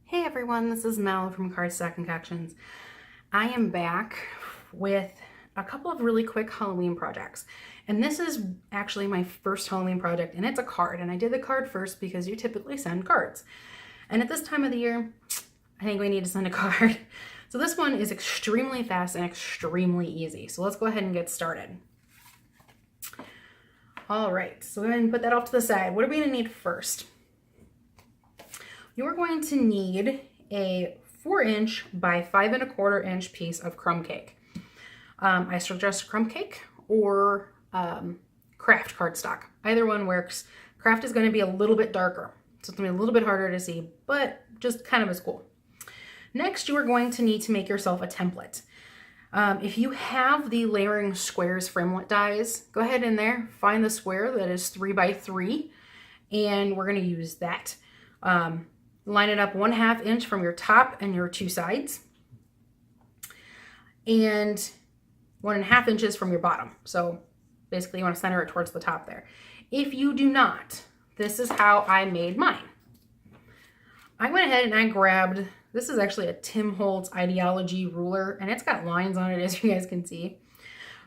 Hey everyone, this is Mel from Cardstock Concoctions. I am back with a couple of really quick Halloween projects. And this is actually my first Halloween project, and it's a card. And I did the card first because you typically send cards. And at this time of the year, I think we need to send a card. So this one is extremely fast and extremely easy. So let's go ahead and get started. All right, so go ahead and put that off to the side. What are we gonna need first? You're going to need a 4-inch by 5 1/4 inch piece of crumb cake. I suggest crumb cake or craft cardstock. Either one works. Craft is going to be a little bit darker, so it's going to be a little bit harder to see, but just kind of as cool. Next, you are going to need to make yourself a template. If you have the layering squares framelit dies, go ahead in there, find the square that is 3 by 3, and we're going to use that. Line it up 1/2 inch from your top and your 2 sides, and 1.5 inches from your bottom. So basically you want to center it towards the top there. If you do not, this is how I made mine. I went ahead and I grabbed, this is actually a Tim Holtz Ideology ruler, and it's got lines on it, as you guys can see.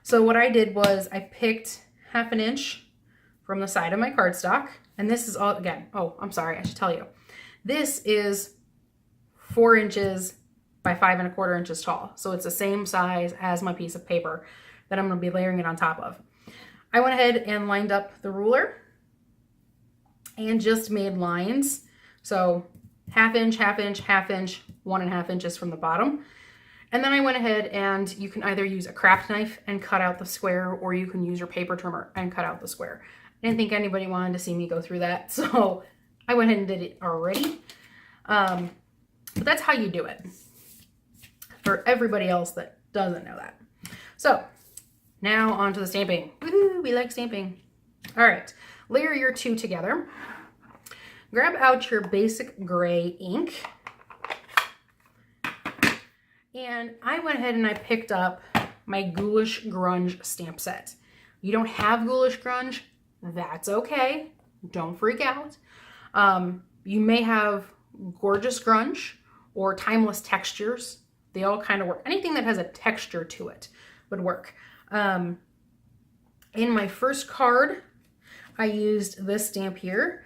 So what I did was I picked 1/2 inch from the side of my cardstock, and this is all, again, oh, I'm sorry, I should tell you. This is 4 inches by 5 1/4 inches tall. So it's the same size as my piece of paper that I'm going to be layering it on top of. I went ahead and lined up the ruler and just made lines. So 1/2 inch, 1/2 inch, 1/2 inch, 1.5 inches from the bottom. And then I went ahead and you can either use a craft knife and cut out the square, or you can use your paper trimmer and cut out the square. I didn't think anybody wanted to see me go through that, so I went ahead and did it already. But that's how you do it for everybody else that doesn't know that. So now on to the stamping. Woohoo, we like stamping. All right, layer your 2 together. Grab out your basic gray ink. And I went ahead and I picked up my Ghoulish Grunge stamp set. You don't have Ghoulish Grunge, that's okay. Don't freak out. You may have Gorgeous Grunge or Timeless Textures. They all kind of work. Anything that has a texture to it would work. In my first card, I used this stamp here.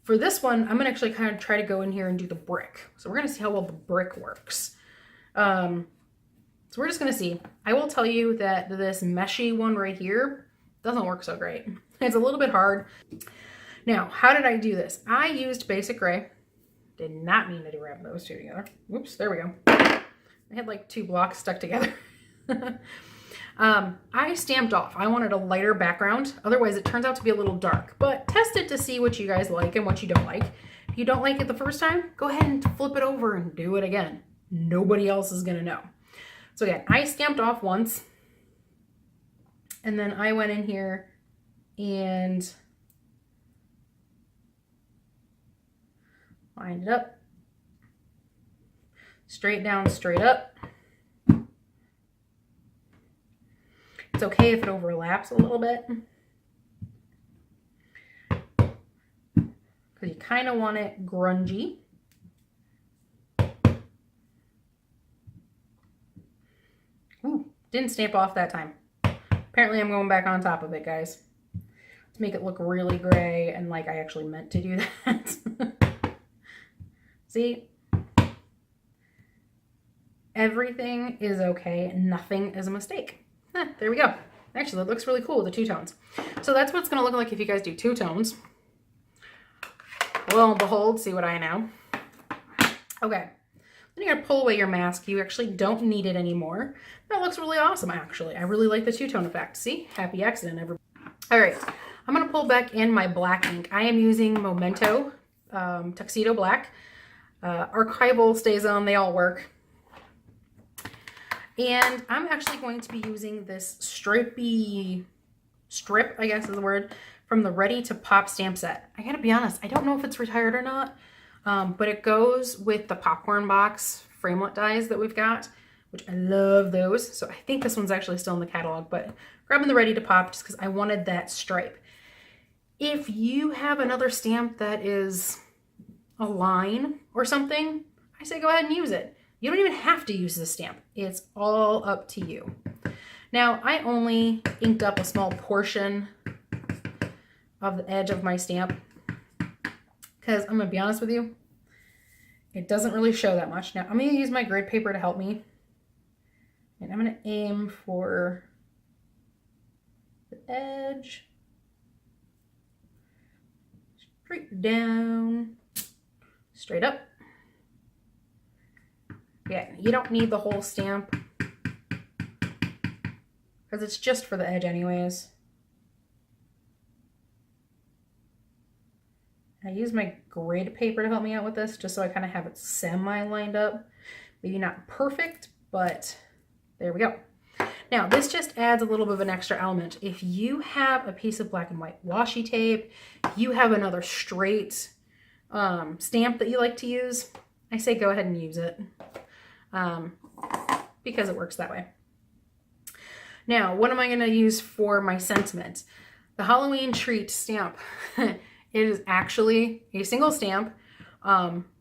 For this one, I'm going to actually kind of try to go in here and do the brick. So we're going to see how well the brick works. So we're just going to see. I will tell you that this meshy one right here doesn't work so great. It's a little bit hard. Now, how did I do this? I used basic gray. Did not mean to grab those 2 together. Whoops, there we go. I had like 2 blocks stuck together. I stamped off. I wanted a lighter background. Otherwise, it turns out to be a little dark. But test it to see what you guys like and what you don't like. If you don't like it the first time, go ahead and flip it over and do it again. Nobody else is going to know. So again, I stamped off once. And then I went in here and lined it up, straight down, straight up. It's okay if it overlaps a little bit, because you kind of want it grungy. Ooh, didn't stamp off that time. Apparently I'm going back on top of it, guys, to make it look really gray and like I actually meant to do that. See? Everything is okay. Nothing is a mistake. There we go. Actually, that looks really cool with the 2 tones. So that's what it's going to look like if you guys do 2 tones. Lo and behold, see what I know. Okay. Then you're going to pull away your mask. You actually don't need it anymore. That looks really awesome, actually. I really like the 2-tone effect. See? Happy accident, everybody. All right. I'm going to pull back in my black ink. I am using Memento Tuxedo Black. Archival stays on, they all work. And I'm actually going to be using this strip, I guess is the word, from the Ready to Pop stamp set. I gotta be honest, I don't know if it's retired or not, but it goes with the popcorn box framelit dies that we've got, which I love those. So I think this one's actually still in the catalog, but grabbing the Ready to Pop just because I wanted that stripe. If you have another stamp that is a line or something, I say go ahead and use it. You don't even have to use this stamp. It's all up to you. Now, I only inked up a small portion of the edge of my stamp because I'm going to be honest with you, it doesn't really show that much. Now, I'm going to use my grid paper to help me. And I'm going to aim for the edge. Straight down, straight up. Yeah, you don't need the whole stamp because it's just for the edge anyways. I use my grid paper to help me out with this just so I kind of have it semi-lined up. Maybe not perfect, but there we go. Now, this just adds a little bit of an extra element. If you have a piece of black and white washi tape, you have another straight stamp that you like to use, I say go ahead and use it because it works that way. Now, what am I going to use for my sentiment? The Halloween treat stamp. It is actually a single stamp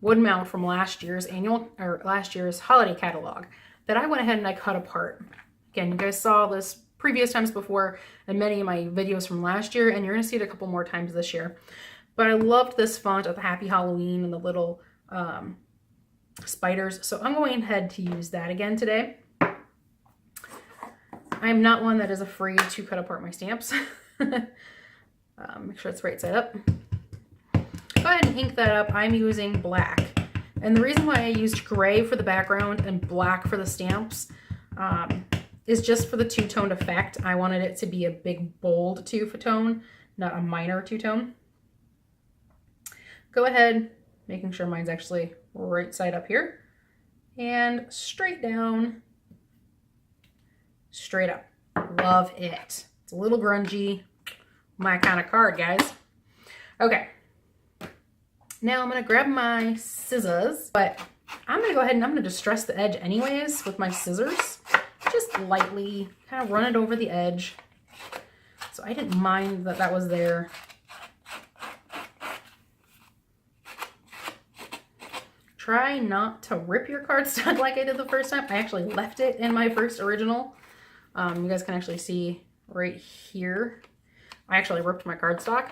wood mount from last year's holiday catalog that I went ahead and I cut apart. Again, you guys saw this previous times before in many of my videos from last year, and you're going to see it a couple more times this year. But I loved this font of the Happy Halloween and the little spiders, so I'm going ahead to use that again today. I'm not one that is afraid to cut apart my stamps. Make sure it's right side up. Go ahead and ink that up. I'm using black. And the reason why I used gray for the background and black for the stamps is just for the two-toned effect. I wanted it to be a big, bold two-tone, not a minor two-tone. Go ahead, making sure mine's actually right side up here. And straight down, straight up. Love it. It's a little grungy. My kind of card, guys. Okay. Now I'm going to grab my scissors, but I'm going to go ahead and I'm going to distress the edge anyways with my scissors. Just lightly kind of run it over the edge. So I didn't mind that that was there. Try not to rip your cardstock like I did the first time. I actually left it in my first original. You guys can actually see right here. I actually ripped my cardstock,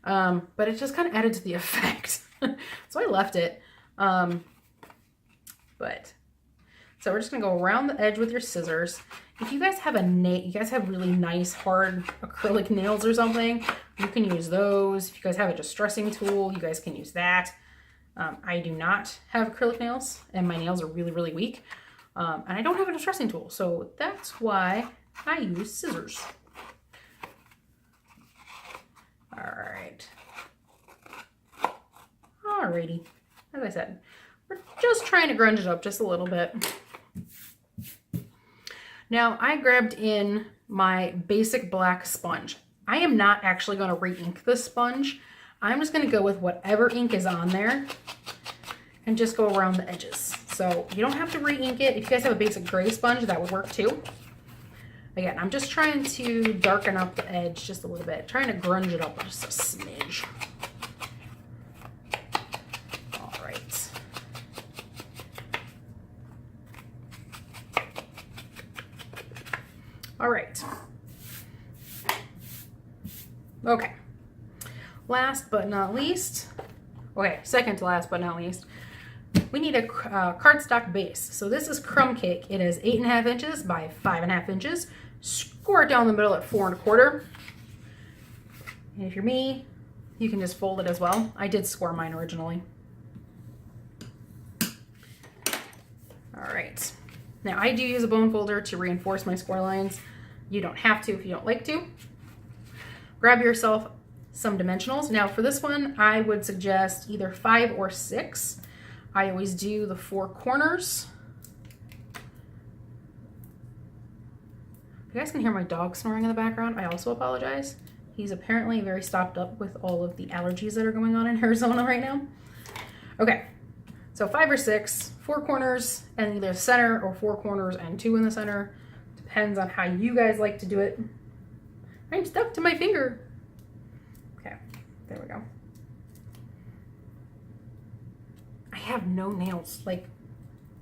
but it just kind of added to the effect. So I left it. So we're just gonna go around the edge with your scissors. If you guys have you guys have really nice hard acrylic nails or something, you can use those. If you guys have a distressing tool, you guys can use that. I do not have acrylic nails, and my nails are really, really weak. And I don't have a distressing tool, so that's why I use scissors. All right. Alrighty. As I said, we're just trying to grunge it up just a little bit. Now, I grabbed in my basic black sponge. I am not actually going to re-ink this sponge. I'm just going to go with whatever ink is on there and just go around the edges. So you don't have to re-ink it. If you guys have a basic gray sponge, that would work too. Again, I'm just trying to darken up the edge just a little bit, trying to grunge it up just a smidge. All right. All right. Okay. Last but not least, okay, second to last but not least, we need a cardstock base. So this is Crumb Cake. It is 8.5 inches by 5.5 inches. Score it down the middle at 4 1/4. And if you're me, you can just fold it as well. I did score mine originally. All right. Now I do use a bone folder to reinforce my score lines. You don't have to if you don't like to. Grab yourself some dimensionals. Now for this one, I would suggest either 5 or 6. I always do the 4 corners. You guys can hear my dog snoring in the background. I also apologize. He's apparently very stopped up with all of the allergies that are going on in Arizona right now. Okay, so 5 or 6, 4 corners and either center or 4 corners and 2 in the center. Depends on how you guys like to do it. I'm stuck to my finger. Okay, there we go. I have no nails. Like,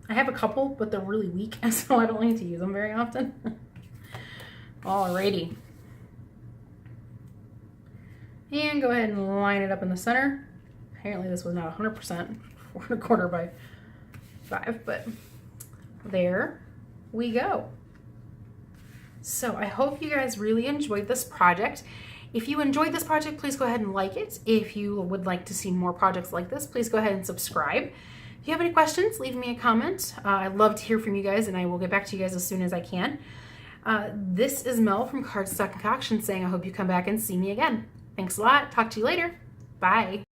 I have a couple, but they're really weak, so I don't like to use them very often. Alrighty. And go ahead and line it up in the center. Apparently this was not 100%, 4 1/4 by 5, but there we go. So I hope you guys really enjoyed this project. If you enjoyed this project, please go ahead and like it. If you would like to see more projects like this, please go ahead and subscribe. If you have any questions, leave me a comment. I'd love to hear from you guys, and I will get back to you guys as soon as I can. This is Mel from Cardstock Concoctions saying I hope you come back and see me again. Thanks a lot. Talk to you later. Bye.